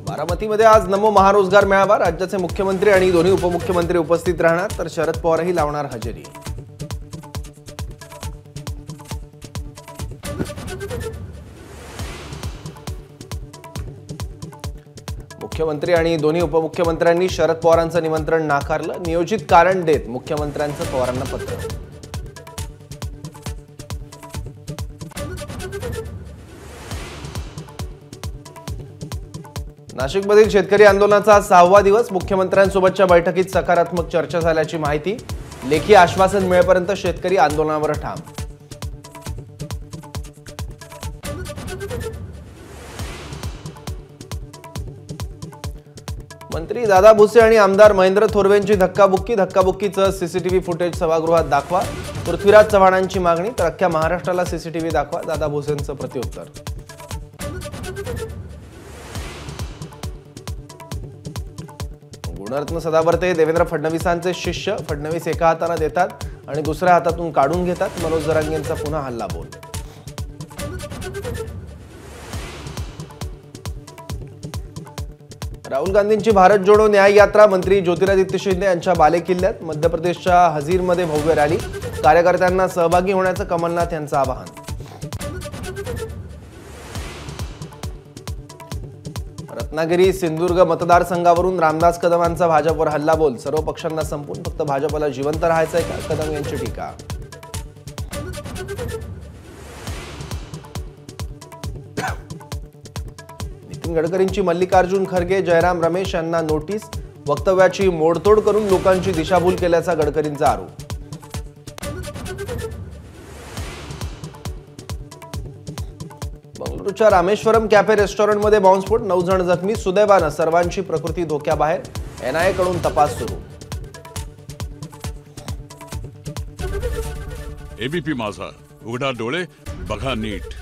बारामतीमध्ये आज नमो महारोजगार मेळावा, राज्याचे मुख्यमंत्री आणि दोन्ही उपमुख्यमंत्री उपस्थित राहणार, तर शरद पवारही लावणार हजेरी। मुख्यमंत्री आणि दोन्ही उपमुख्यमंत्र्यांनी शरद पवारांचं निमंत्रण नाकारलं, नियोजित कारण देत मुख्यमंत्र्यांचं पवारांना पत्र। नाशिकमधील शेतकरी आंदोलनाचा 6वा दिवस, मुख्यमंत्र्यांसोबतच्या बैठकीत सकारात्मक चर्चा झाल्याची माहिती, लेखी आश्वासन मिळेपर्यंत शेतकरी आंदोलनावर ठाम। मंत्री दादा भुसे आणि आमदार महेंद्र थोरवेंची धक्काबुक्कीचं सीसीटीव्ही फुटेज सभागृहात दाखवा, पृथ्वीराज चव्हाणांची मागणी, तर अख्ख्या महाराष्ट्राला सीसीटीव्ही दाखवा, दादा भुसेंचं प्रत्युत्तर। गुणरत्न सदावर्ते देवेंद्र फडणवीसांचे शिष्य, फडणवीस एका हाताने देतात आणि दुसऱ्या हातातून काढून घेतात, मनोज जरांगेंचा पुन्हा हल्लाबोल। राहुल गांधींची भारत जोडो न्याय यात्रा, मंत्री ज्योतिरादित्य शिंदे यांच्या बालेकिल्ल्यात, मध्य प्रदेशच्या हजीरमध्ये भव्य रॅली, कार्यकर्त्यांना सहभागी होण्याचं कमलनाथ यांचं आवाहन। रत्नागिरी सिंधुदुर्ग मतदारसंघावरून रामदास कदमांचा भाजपवर हल्लाबोल, सर्व पक्षांना संपून फक्त भाजपला जिवंत राहायचंय का, कदम यांची टीका। नितीन गडकरींची मल्लिकार्जुन खरगे, जयराम रमेश यांना नोटीस, वक्तव्याची मोडतोड करून लोकांची दिशाभूल केल्याचा गडकरींचा आरोप। बंगळुरूच्या रामेश्वरम कॅफे रेस्टॉरंटमध्ये बॉम्बस्फोट, 9 जण जखमी, सुदैवानं सर्वांची प्रकृती धोक्याबाहेर, एनआयए कडून तपास सुरू। एबीपी माझा, उघडा डोळे बघा नीट।